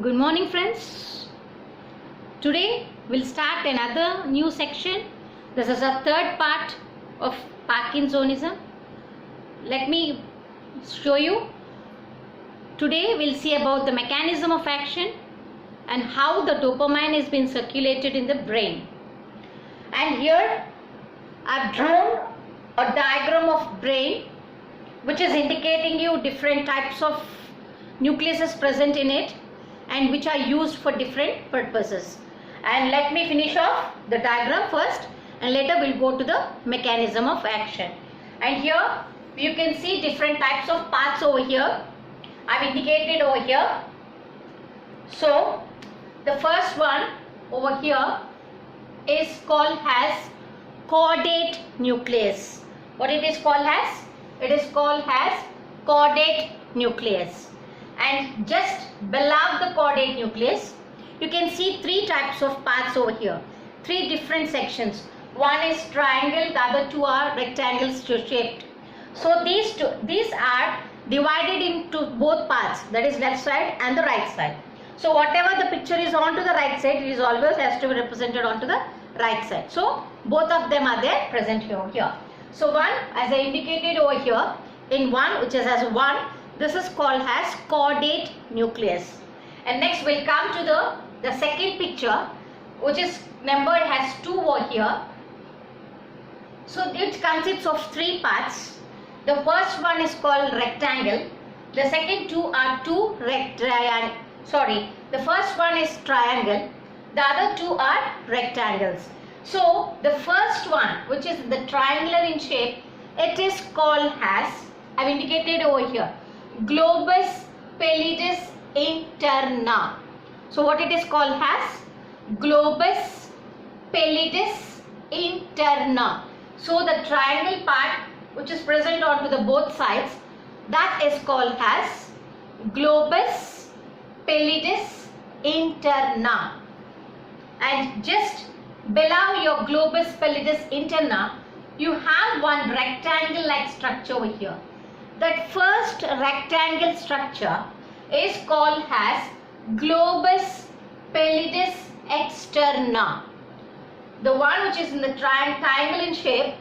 Good morning, friends. Today we'll start another new section. This is a third part of Parkinsonism. Let me show you. Today we'll see about the mechanism of action and how the dopamine is being circulated in the brain. And here I've drawn a diagram of brain which is indicating you different types of nucleuses present in it and which are used for different purposes. And let me finish off the diagram first and later we'll go to the mechanism of action. And here you can see different types of parts over here. I've indicated over here. So the first one over here is called as caudate nucleus. What it is called as? It is called as caudate nucleus. And just below the caudate nucleus, you can see three types of parts over here. Three different sections. One is triangle, the other two are rectangle shaped. So these are divided into both parts, that is left side and the right side. So whatever the picture is onto the right side, it is always has to be represented onto the right side. So both of them are there present here. So one, as I indicated over here, in one which is as one, this is called as caudate nucleus. And next we'll come to the second picture, which is numbered as 2 over here. So it consists of three parts. The first one is called rectangle. The second two are the first one is triangle. The other two are rectangles. So the first one, which is the triangular in shape, it is called as, I've indicated over here, globus pallidus interna. So what it is called as? Globus pallidus interna. So the triangle part which is present onto the both sides, that is called as globus pallidus interna. And just below your globus pallidus interna, you have one rectangle like structure over here. That first rectangle structure is called as globus pallidus externa. The one which is in the triangle in shape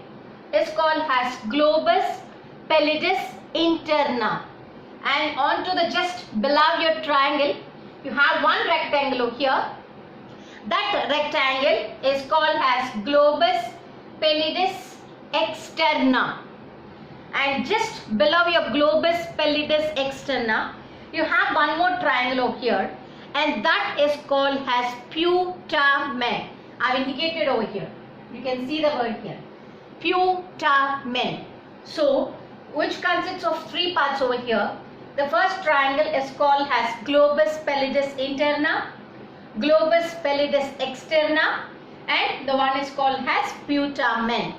is called as globus pallidus interna. And onto the just below your triangle, you have one rectangle over here. That rectangle is called as globus pallidus externa. And just below your globus pallidus externa, you have one more triangle over here, and that is called as putamen. I have indicated over here. You can see the word here. Putamen. So, which consists of three parts over here. The first triangle is called as globus pallidus interna, globus pallidus externa, and the one is called as putamen.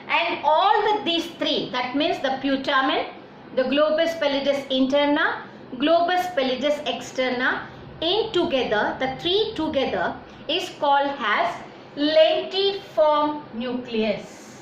And all these three, that means the putamen, the globus pallidus interna, globus pallidus externa, in together, the three together is called as lentiform nucleus.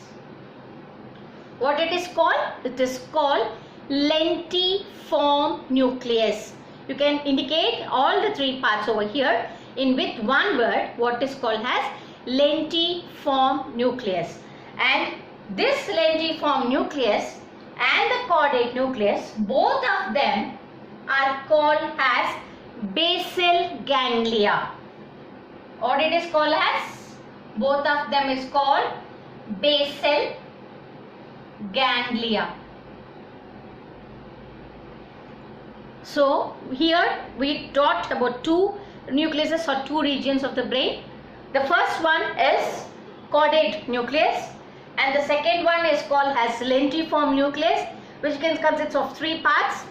What it is called? It is called lentiform nucleus. You can indicate all the three parts over here in with one word, what is called as lentiform nucleus. And this lentiform nucleus and the caudate nucleus, both of them are called as basal ganglia. What it is called as? Both of them is called basal ganglia. So here we talked about two nucleuses or two regions of the brain. The first one is caudate nucleus, and the second one is called as lentiform nucleus, which can consist of three parts.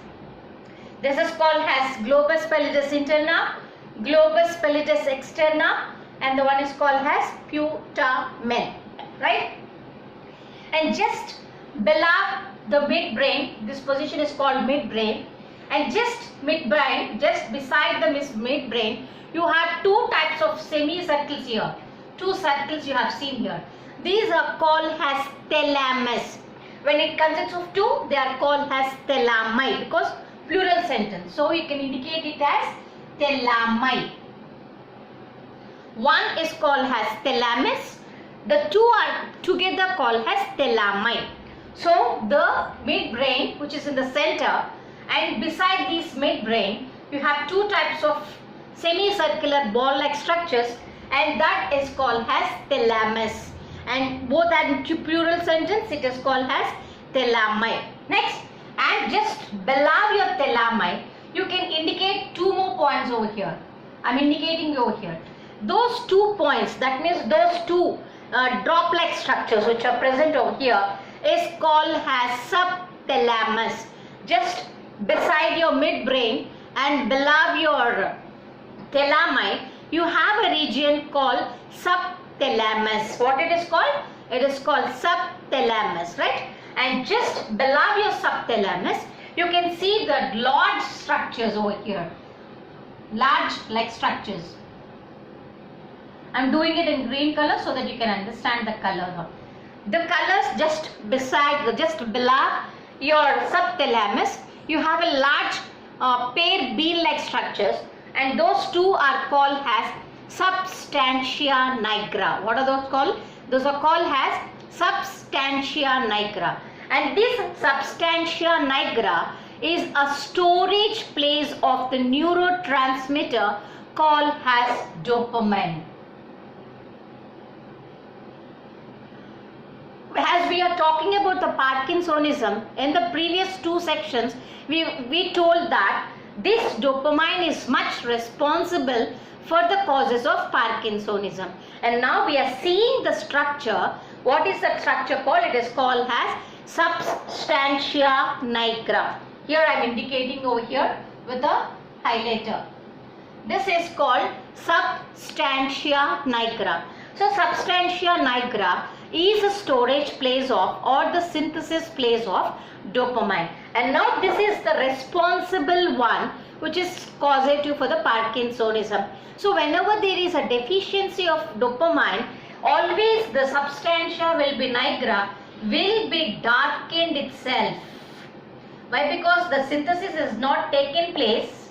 This is called as globus pallidus interna, globus pallidus externa, and the one is called as putamen, right? And just below the midbrain, this position is called midbrain, and just midbrain, just beside the midbrain, you have two types of semicircles here. Two circles you have seen here. These are called as thalamus. When it consists of two, they are called as thalami because plural sentence. So you can indicate it as thalami. One is called as thalamus. The two are together called as thalami. So the midbrain, which is in the center, and beside this midbrain you have two types of semicircular ball-like structures, and that is called as thalamus. And both are in plural sentence, it is called as thalami. Next, and just below your thalami, you can indicate two more points over here. I am indicating over here. Those 2 points, that means those two drop-like structures which are present over here, is called as subthalamus. Just beside your midbrain and below your thalami, you have a region called subthalamus. What it is called? It is called subthalamus, right? And just below your subthalamus, you can see the large structures over here. Large like structures. I am doing it in green color so that you can understand the color. The colors just below your subthalamus, you have a large pair bean-like structures, and those two are called as substantia nigra. What are those called? Those are called as substantia nigra. And this substantia nigra is a storage place of the neurotransmitter called as dopamine. As we are talking about the Parkinsonism, in the previous two sections, we told that this dopamine is much responsible for the causes of Parkinsonism. And now we are seeing the structure. What is that structure called? It is called as substantia nigra. Here I am indicating over here with a highlighter. This is called substantia nigra. So substantia nigra is a storage place of, or the synthesis place of, dopamine. And now this is the responsible one which is causative for the Parkinsonism. So whenever there is a deficiency of dopamine, always the substantia will be nigra will be darkened itself. Why? Because the synthesis is not taken place,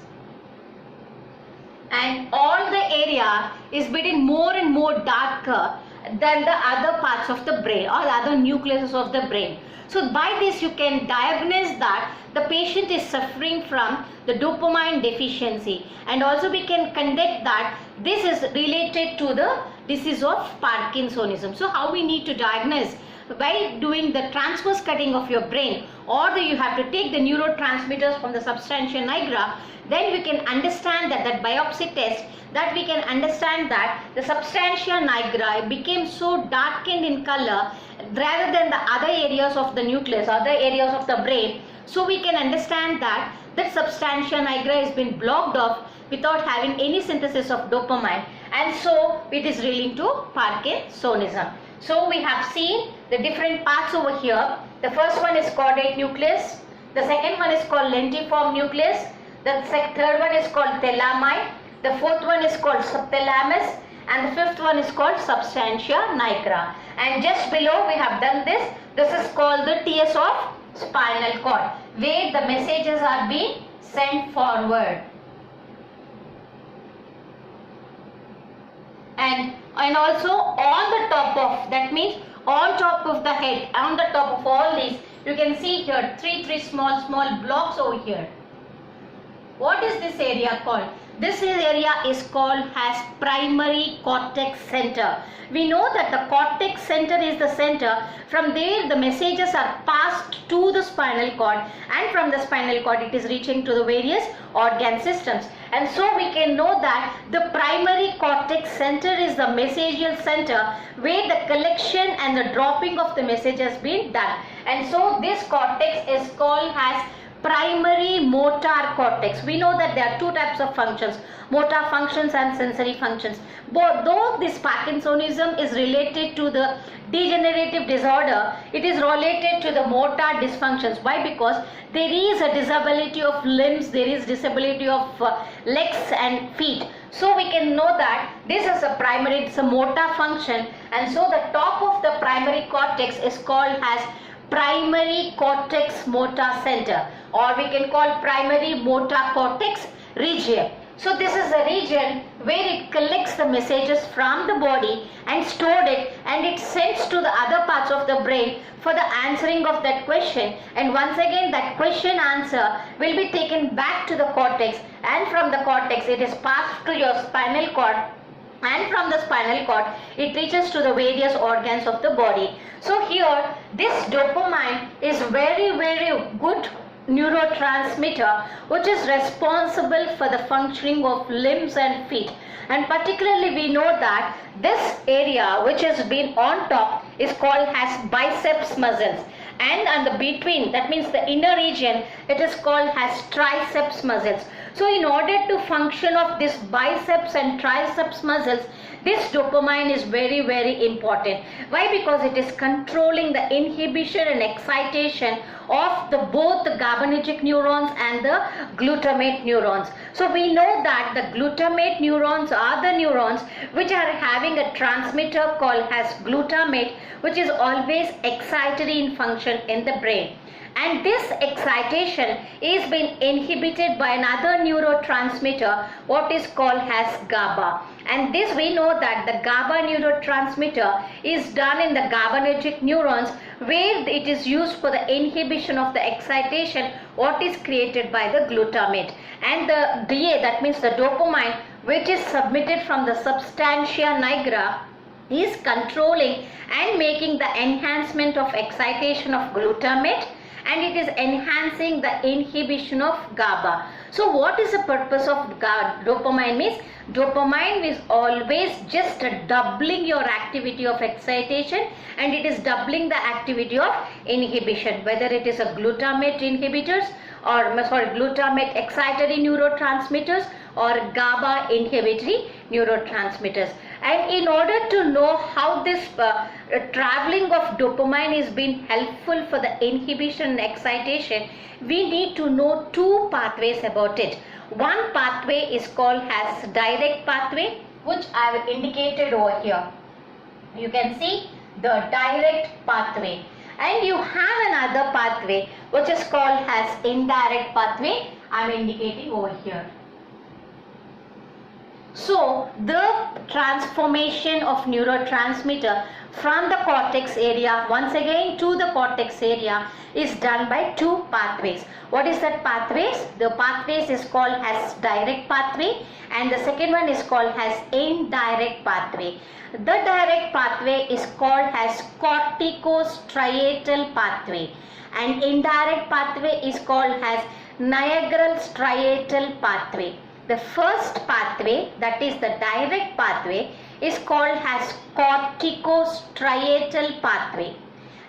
and all the area is getting more and more darker than the other parts of the brain or the other nucleuses of the brain. So by this you can diagnose that the patient is suffering from the dopamine deficiency, and also we can conduct that this is related to the disease of Parkinsonism. So how we need to diagnose? By doing the transverse cutting of your brain, or you have to take the neurotransmitters from the substantia nigra. Then we can understand that biopsy test, that we can understand that the substantia nigra became so darkened in color rather than the other areas of the nucleus, other areas of the brain. So we can understand that substantia nigra has been blocked off without having any synthesis of dopamine, and so it is leading to Parkinsonism. So we have seen the different parts over here. The first one is caudate nucleus, the second one is called lentiform nucleus, the third one is called thalami, the fourth one is called subthalamus, and the fifth one is called substantia nigra. And just below we have done this. This is called the TS of spinal cord, where the messages are being sent forward. And also on the top of, that means on top of the head, on the top of all these, you can see here three small blocks over here. What is this area called? This area is called as primary cortex center. We know that the cortex center is the center. From there the messages are passed to the spinal cord, and from the spinal cord it is reaching to the various organ systems. And so we can know that the primary cortex center is the messagial center, where the collection and the dropping of the message has been done. And so this cortex is called as primary motor cortex. We know that there are two types of functions, motor functions and sensory functions. But though this Parkinsonism is related to the degenerative disorder, it is related to the motor dysfunctions. Why? Because there is a disability of limbs, there is disability of legs and feet. So we can know that this is a primary, it's a motor function, and so the top of the primary cortex is called as primary cortex motor center, or we can call primary motor cortex region. So this is the region where it collects the messages from the body and stored it, and it sends to the other parts of the brain for the answering of that question, and once again that question answer will be taken back to the cortex, and from the cortex it is passed to your spinal cord, and from the spinal cord it reaches to the various organs of the body. So here this dopamine is very good neurotransmitter which is responsible for the functioning of limbs and feet, and particularly we know that this area which has been on top is called as biceps muscles, and on the between, that means the inner region, it is called as triceps muscles. So in order to function of this biceps and triceps muscles, this dopamine is very important. Why? Because it is controlling the inhibition and excitation of the both the GABAergic neurons and the glutamate neurons. So we know that the glutamate neurons are the neurons which are having a transmitter called as glutamate, which is always excitatory in function in the brain. And this excitation is being inhibited by another neurotransmitter what is called as GABA, and this we know that the GABA neurotransmitter is done in the GABAergic neurons where it is used for the inhibition of the excitation what is created by the glutamate, and the DA, that means the dopamine, which is submitted from the substantia nigra, is controlling and making the enhancement of excitation of glutamate, and it is enhancing the inhibition of GABA. So what is the purpose of dopamine? Means dopamine is always just doubling your activity of excitation, and it is doubling the activity of inhibition, whether it is a glutamate inhibitors or glutamate excitatory neurotransmitters or GABA inhibitory neurotransmitters. And in order to know how this traveling of dopamine is being helpful for the inhibition and excitation, we need to know two pathways about it. One pathway is called as direct pathway, which I have indicated over here. You can see the direct pathway, and you have another pathway which is called as indirect pathway. I am indicating over here. So the transformation of neurotransmitter from the cortex area once again to the cortex area is done by two pathways. What is that pathways? The pathways is called as direct pathway, and the second one is called as indirect pathway. The direct pathway is called as corticostriatal pathway, and indirect pathway is called as niagral striatal pathway. The first pathway, that is the direct pathway, is called as corticostriatal pathway,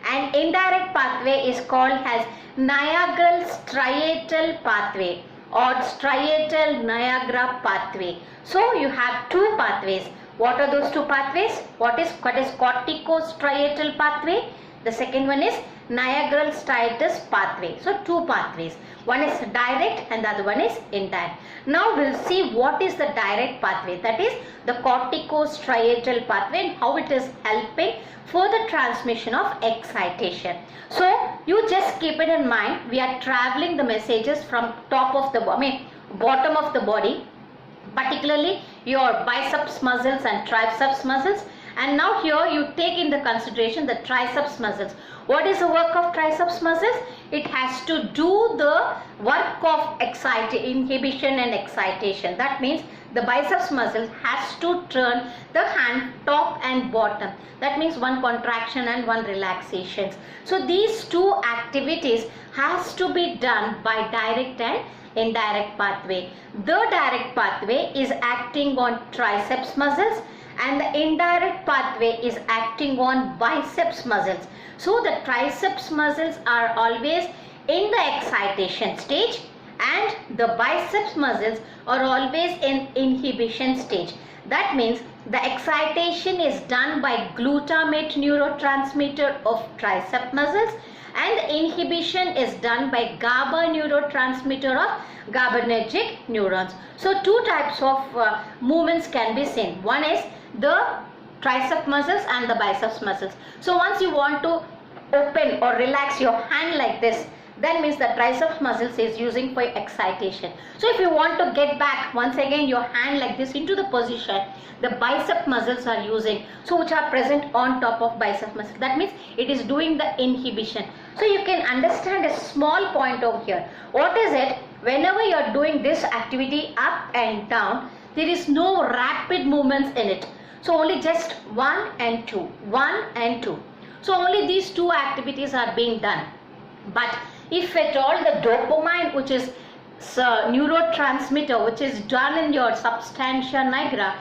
and indirect pathway is called as niagral striatal pathway or striatal Niagara pathway. So you have two pathways. What are those two pathways? What is corticostriatal pathway? The second one is niagral striatus pathway. So two pathways. One is direct and the other one is indirect. Now we'll see what is the direct pathway, that is the corticostriatal pathway, and how it is helping for the transmission of excitation. So you just keep it in mind, we are traveling the messages from top of the bottom of the body, particularly your biceps muscles and triceps muscles. And now here you take into consideration the triceps muscles. What is the work of triceps muscles? It has to do the work of inhibition and excitation. That means the biceps muscle has to turn the hand top and bottom. That means one contraction and one relaxation. So these two activities has to be done by direct and indirect pathway. The direct pathway is acting on triceps muscles, and the indirect pathway is acting on biceps muscles. So the triceps muscles are always in the excitation stage, and the biceps muscles are always in inhibition stage. That means the excitation is done by glutamate neurotransmitter of tricep muscles, and the inhibition is done by GABA neurotransmitter of GABAergic neurons. So two types of movements can be seen. One is the tricep muscles and the biceps muscles. So once you want to open or relax your hand like this, That means the tricep muscles is using for excitation. So if you want to get back once again your hand like this into the position, the bicep muscles are using, so which are present on top of bicep muscle. That means it is doing the inhibition. So you can understand a small point over here. What is it? Whenever you are doing this activity up and down, there is no rapid movements in it. So only just 1 and 2, 1 and 2. So only these two activities are being done. But if at all the dopamine, which is neurotransmitter, which is done in your substantia nigra,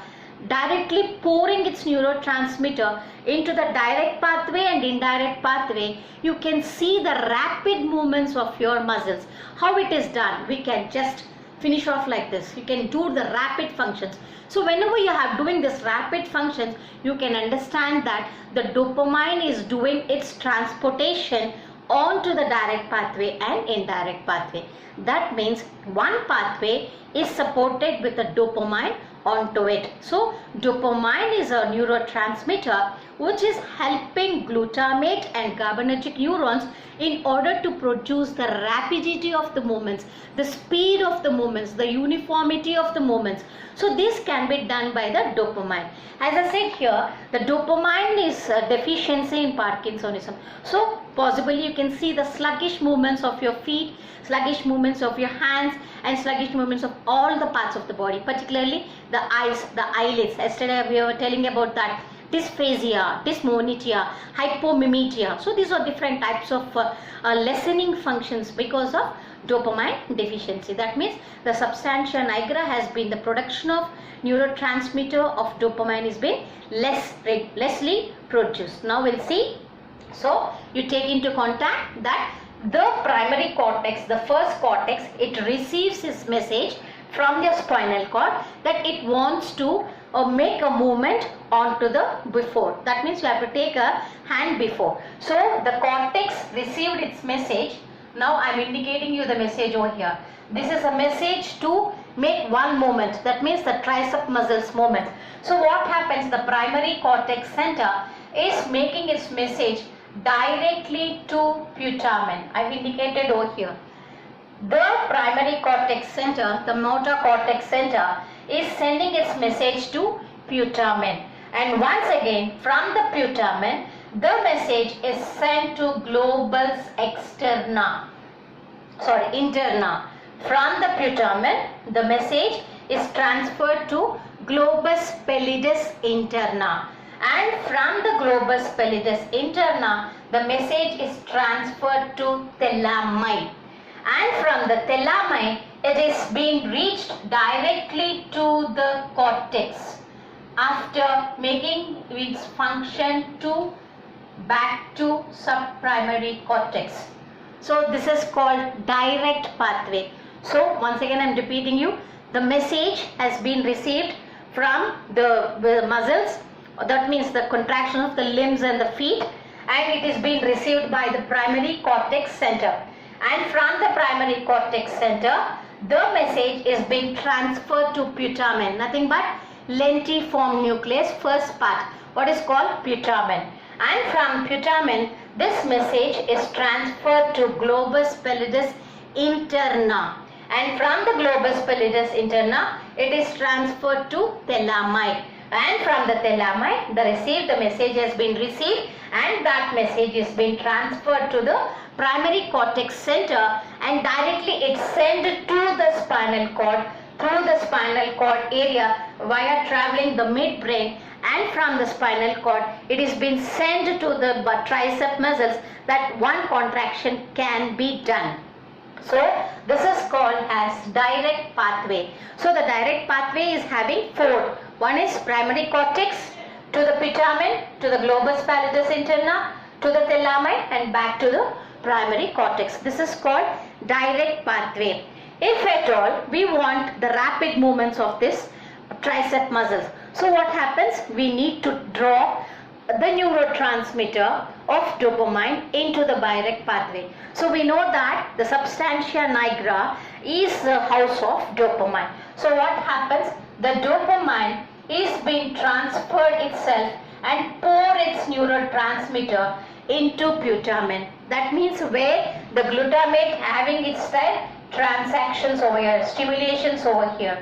directly pouring its neurotransmitter into the direct pathway and indirect pathway, you can see the rapid movements of your muscles. How it is done? We can just finish off like this. You can do the rapid functions. So whenever you are doing this rapid functions, you can understand that the dopamine is doing its transportation onto the direct pathway and indirect pathway. That means one pathway is supported with the dopamine onto it. So dopamine is a neurotransmitter which is helping glutamate and GABAergic neurons in order to produce the rapidity of the movements, the speed of the movements, the uniformity of the movements. So this can be done by the dopamine. As I said here, the dopamine is a deficiency in Parkinsonism. So possibly you can see the sluggish movements of your feet, sluggish movements of your hands, and sluggish movements of all the parts of the body, particularly the eyes, the eyelids. Yesterday we were telling about that. Dysphagia, dysmonetia, hypomimetia. So these are different types of lessening functions because of dopamine deficiency. That means the substantia nigra has been, the production of neurotransmitter of dopamine is been lessly produced. Now we'll see. So you take into contact that the primary cortex, the first cortex, it receives its message from the spinal cord that it wants to make a movement onto the before. That means you have to take a hand before. So the cortex received its message. Now I am indicating you the message over here. This is a message to make one movement. That means the tricep muscles movement. So what happens? The primary cortex center is making its message directly to putamen. I have indicated over here. The primary cortex center, the motor cortex center, is sending its message to putamen. And once again, from the putamen, the message is sent to globus externa. Interna. From the putamen, the message is transferred to globus pallidus interna. And from the globus pallidus interna, the message is transferred to thalami. And from the thalami, it is being reached directly to the cortex after making its function to back to subprimary cortex. So this is called direct pathway. So once again I am repeating you, the message has been received from the muscles, that means the contraction of the limbs and the feet, and it is being received by the primary cortex center. And from the primary cortex center, the message is being transferred to putamen, nothing but lentiform nucleus, first part, what is called putamen. And from putamen, this message is transferred to globus pallidus interna. And from the globus pallidus interna, it is transferred to thalami. And from the thalami, the message has been received, and that message is being transferred to the primary cortex center, and directly it's sent to the spinal cord through the spinal cord area via traveling the midbrain, and from the spinal cord it is being sent to the tricep muscles that one contraction can be done. So this is called as direct pathway. So the direct pathway is having four. One is primary cortex to the putamen, to the globus pallidus interna, to the thalami, and back to the primary cortex. This is called direct pathway. If at all we want the rapid movements of this tricep muscles, so what happens? We need to draw the neurotransmitter of dopamine into the direct pathway. So we know that the substantia nigra is the house of dopamine. So what happens? The dopamine is being transferred itself and pour its neurotransmitter into putamen. That means where the glutamate having its transactions over here, stimulations over here.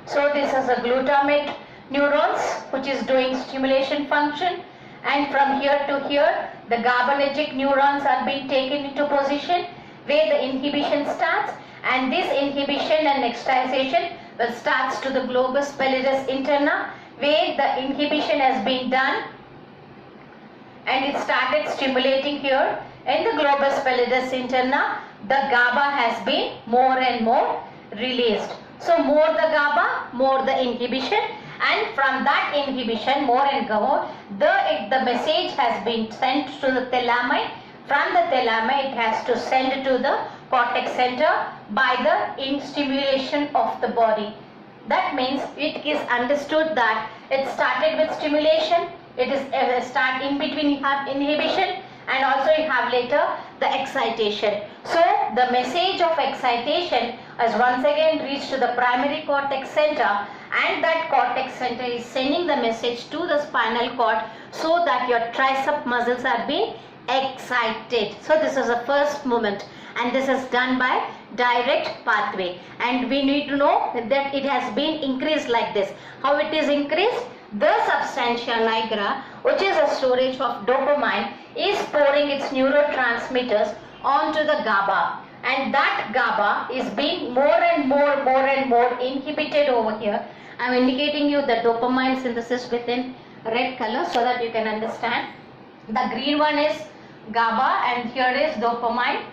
So this is a glutamate neurons which is doing stimulation function, and from here to here the GABAergic neurons are being taken into position where the inhibition starts, and this inhibition and excitation will starts to the globus pallidus interna where the inhibition has been done and it started stimulating here. In the globus pallidus interna, the GABA has been more and more released. So more the GABA, more the inhibition, and from that inhibition more and more the message has been sent to the thalami. From the thalami it has to send to the cortex center by the stimulation of the body. That means it is understood that it started with stimulation, it is start in between you have inhibition, and also you have later the excitation. So the message of excitation has once again reached to the primary cortex center, and that cortex center is sending the message to the spinal cord so that your tricep muscles are being excited. So this is the first movement, and this is done by direct pathway, and we need to know that it has been increased like this. How it is increased? The substantia nigra, which is a storage of dopamine, is pouring its neurotransmitters onto the GABA, and that GABA is being more and more inhibited over here. I am indicating you the dopamine synthesis within red color so that you can understand. The green one is GABA and here is dopamine,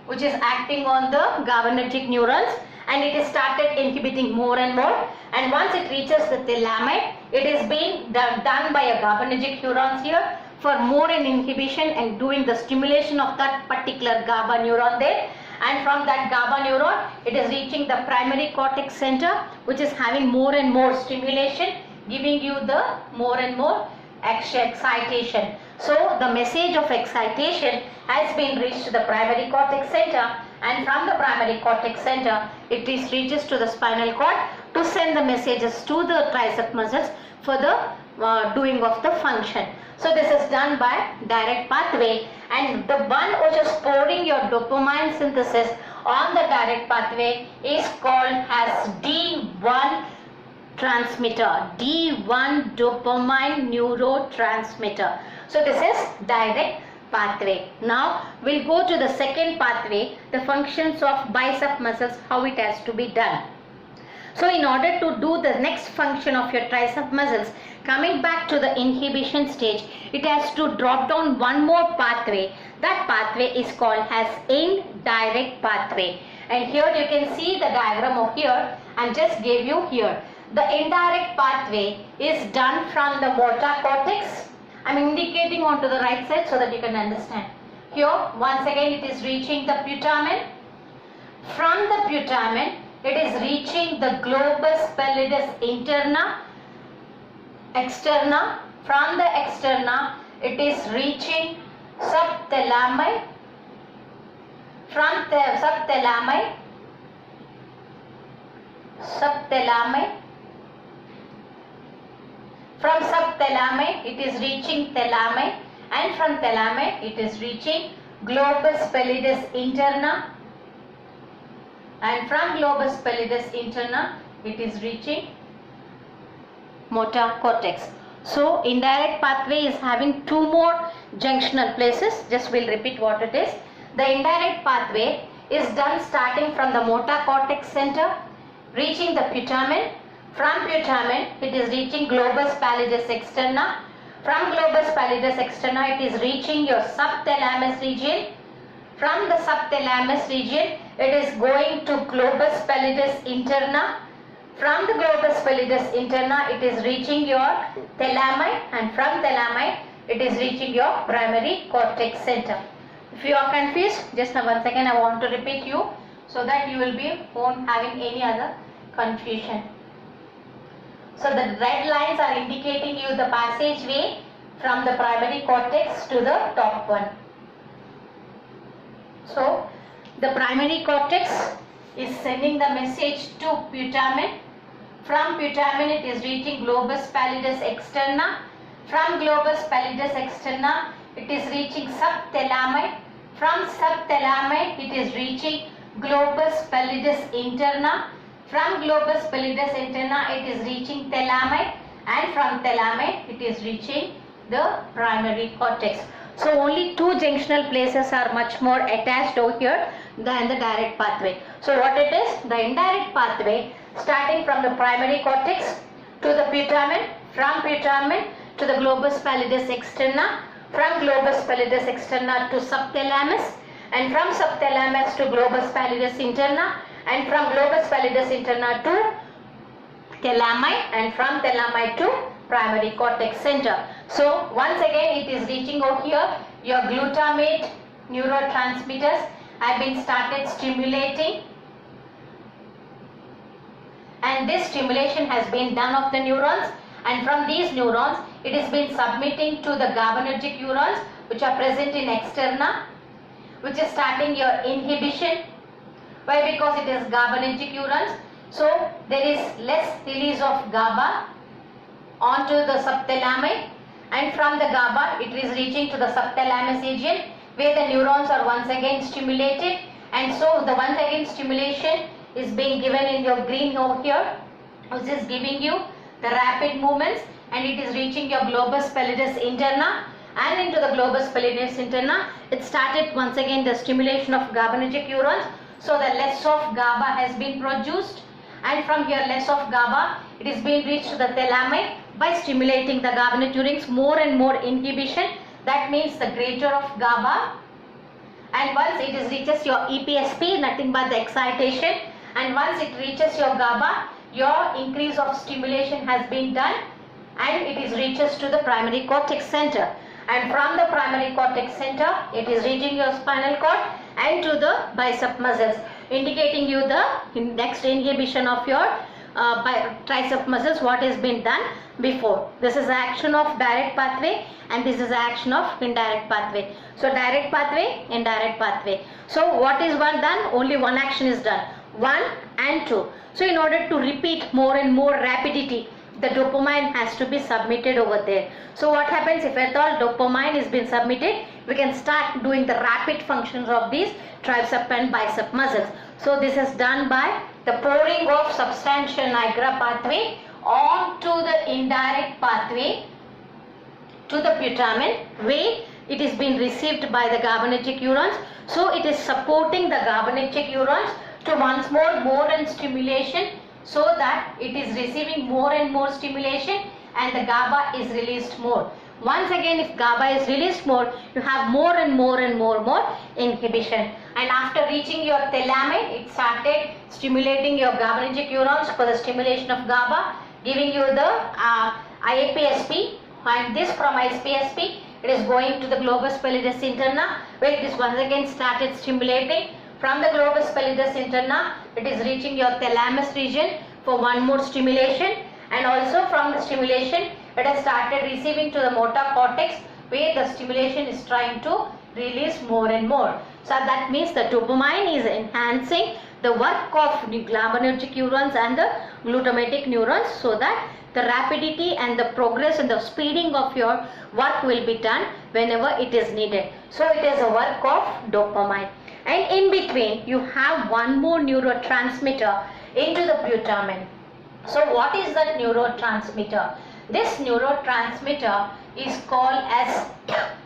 which is acting on the GABAergic neurons, and it is started inhibiting more and more, and once it reaches the thalami, it is being done by a GABAergic neurons here for more inhibition and doing the stimulation of that particular GABA neuron there, and from that GABA neuron it is reaching the primary cortex center, which is having more and more stimulation, giving you the more and more excitation. So the message of excitation has been reached to the primary cortex center, and from the primary cortex center it reaches to the spinal cord to send the messages to the tricep muscles for the doing of the function. So this is done by direct pathway, and the one which is pouring your dopamine synthesis on the direct pathway is called as D1 transmitter, D1 dopamine neurotransmitter. So this is direct pathway. Now we'll go to the second pathway, the functions of bicep muscles, how it has to be done. So in order to do the next function of your tricep muscles, coming back to the inhibition stage, it has to drop down one more pathway. That pathway is called as indirect pathway, and here you can see the diagram of here and just gave you here. The indirect pathway is done from the motor cortex. I am indicating onto the right side so that you can understand. Here once again it is reaching the putamen. From the putamen it is reaching the globus pallidus interna, externa. From the externa it is reaching subthalami. From the subthalami from subthalami it is reaching thalami, and from thalami it is reaching globus pallidus interna, and from globus pallidus interna it is reaching motor cortex. So indirect pathway is having two more junctional places. Just we'll repeat what it is. The indirect pathway is done starting from the motor cortex center, reaching the putamen. From putamen it is reaching globus pallidus externa. From globus pallidus externa it is reaching your subthalamus region. From the subthalamus region it is going to globus pallidus interna. From the globus pallidus interna it is reaching your thalami, and from thalami it is reaching your primary cortex center. If you are confused, just once again I want to repeat you so that you will be won't having any other confusion. So the red lines are indicating you the passageway from the primary cortex to the top one. So the primary cortex is sending the message to putamen. From putamen it is reaching globus pallidus externa. From globus pallidus externa it is reaching subthalamic. From subthalamic, it is reaching globus pallidus interna. From globus pallidus interna, it is reaching thalamic, and from thalamic, it is reaching the primary cortex. So only two junctional places are much more attached over here than the direct pathway. So what it is? The indirect pathway starting from the primary cortex to the putamen, from putamen to the globus pallidus externa, from globus pallidus externa to subthalamus, and from subthalamus to globus pallidus interna, and from globus pallidus interna to thalami, and from thalami to primary cortex center. So once again it is reaching over here. Your glutamate neurotransmitters have been started stimulating, and this stimulation has been done of the neurons, and from these neurons it is been submitting to the GABAergic neurons which are present in externa, which is starting your inhibition. Why? Because it is GABAergic neurons, so there is less release of GABA onto the subthalamic, and from the GABA it is reaching to the subthalamus region where the neurons are once again stimulated, and so the once again stimulation is being given in your green over here, which is giving you the rapid movements, and it is reaching your globus pallidus interna, and into the globus pallidus interna it started once again the stimulation of GABAergic neurons, so the less of GABA has been produced, and from here less of GABA it is being reached to the thalamic by stimulating the GABAergic neurons, more and more inhibition, that means the greater of GABA, and once it is reaches your EPSP, nothing but the excitation, and once it reaches your GABA, your increase of stimulation has been done, and it is reaches to the primary cortex center, and from the primary cortex center it is reaching your spinal cord and to the bicep muscles, indicating you the next inhibition of your tricep muscles, what has been done before. This is the action of direct pathway, and this is the action of indirect pathway. So direct pathway, indirect pathway. So what is one done? Only one action is done, 1 and 2. So in order to repeat more and more rapidity, the dopamine has to be submitted over there. So what happens if at all dopamine is been submitted, we can start doing the rapid functions of these tricep and bicep muscles. So this is done by the pouring of substantia nigra pathway onto the indirect pathway to the putamen, where it is being received by the GABAergic neurons. So it is supporting the GABAergic neurons to once more and stimulation, so that it is receiving more and more stimulation and the GABA is released more. Once again, if GABA is released more, you have more and more inhibition, and after reaching your thalamic, it started stimulating your GABAergic neurons for the stimulation of GABA, giving you the IAPSP, and this from IAPSP it is going to the globus pallidus interna, where it is once again started stimulating. From the globus pallidus interna, it is reaching your thalamus region for one more stimulation, and also from the stimulation it has started receiving to the motor cortex, where the stimulation is trying to release more and more. So that means the dopamine is enhancing the work of GABAergic neurons and the glutamatic neurons, so that the rapidity and the progress and the speeding of your work will be done whenever it is needed. So it is a work of dopamine. And in between you have one more neurotransmitter into the putamen. So what is that neurotransmitter? This neurotransmitter is called as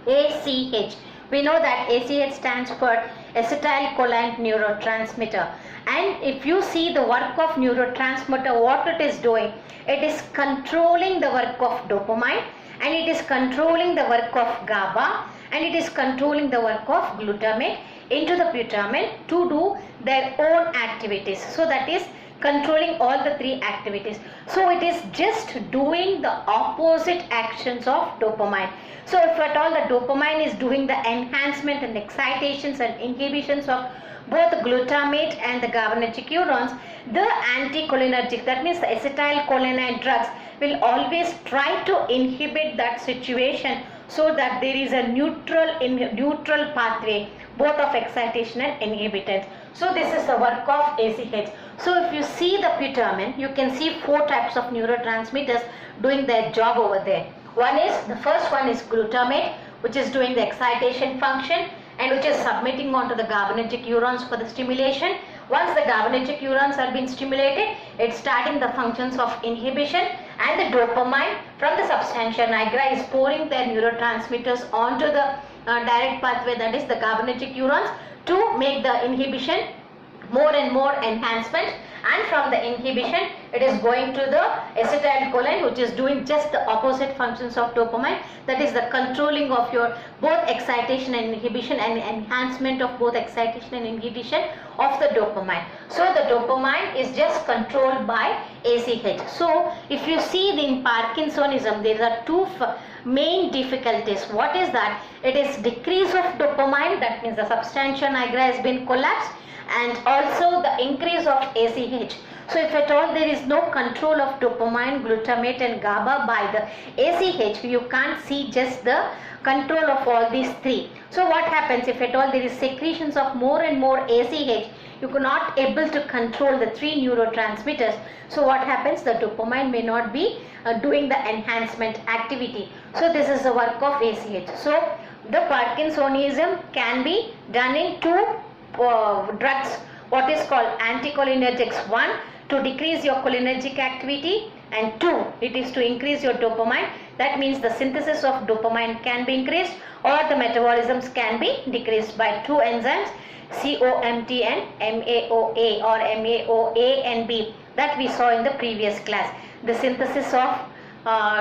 ACH. We know that ACH stands for acetylcholine neurotransmitter, and if you see the work of neurotransmitter, what it is doing, it is controlling the work of dopamine, and it is controlling the work of GABA, and it is controlling the work of glutamate into the putamen to do their own activities. So that is controlling all the three activities. So it is just doing the opposite actions of dopamine. So if at all the dopamine is doing the enhancement and excitations and inhibitions of both the glutamate and the GABAergic neurons, the anticholinergic, that means the acetylcholine drugs, will always try to inhibit that situation, so that there is a neutral pathway both of excitation and inhibitants. So this is the work of ACH. So if you see the putamen, you can see 4 types of neurotransmitters doing their job over there. The first one is glutamate, which is doing the excitation function and which is submitting onto the GABAergic neurons for the stimulation. Once the GABAergic neurons have been stimulated, it's starting the functions of inhibition, and the dopamine from the substantia nigra is pouring their neurotransmitters onto the direct pathway, that is the GABAergic neurons, to make the inhibition more and more enhancement, and from the inhibition it is going to the acetylcholine, which is doing just the opposite functions of dopamine, that is the controlling of your both excitation and inhibition and enhancement of both excitation and inhibition of the dopamine. So the dopamine is just controlled by ACH. So if you see in Parkinsonism, there are two main difficulties. What is that? It is decrease of dopamine, that means the substantia nigra has been collapsed, and also the increase of ACH. So if at all there is no control of dopamine, glutamate and GABA by the ACH, you can't see just the control of all these three. So what happens if at all there is secretions of more and more ACH, you are not able to control the three neurotransmitters. So what happens? The dopamine may not be doing the enhancement activity. So this is the work of ACH. So the Parkinsonism can be done in two drugs, what is called anticholinergics. One, to decrease your cholinergic activity, and two, it is to increase your dopamine. That means the synthesis of dopamine can be increased, or the metabolisms can be decreased by two enzymes, COMT and MAOA, or MAOA and B, that we saw in the previous class. The synthesis of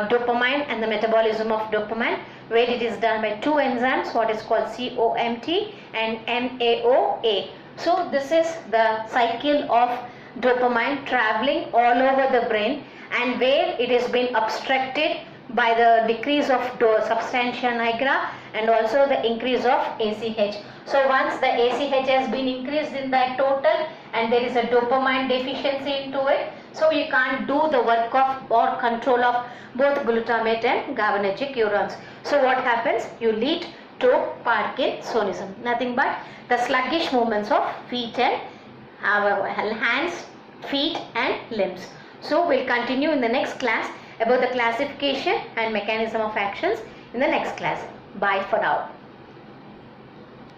dopamine and the metabolism of dopamine, where it is done by two enzymes, what is called COMT and MAOA. So this is the cycle of dopamine traveling all over the brain, and where it has been obstructed by the decrease of substantia nigra and also the increase of ACH. So once the ACH has been increased in that total and there is a dopamine deficiency into it, so you can't do the work of or control of both glutamate and GABAergic neurons. So what happens? You lead to Parkinsonism. Nothing but the sluggish movements of feet and hands, feet and limbs. So we'll continue in the next class about the classification and mechanism of actions in the next class. Bye for now.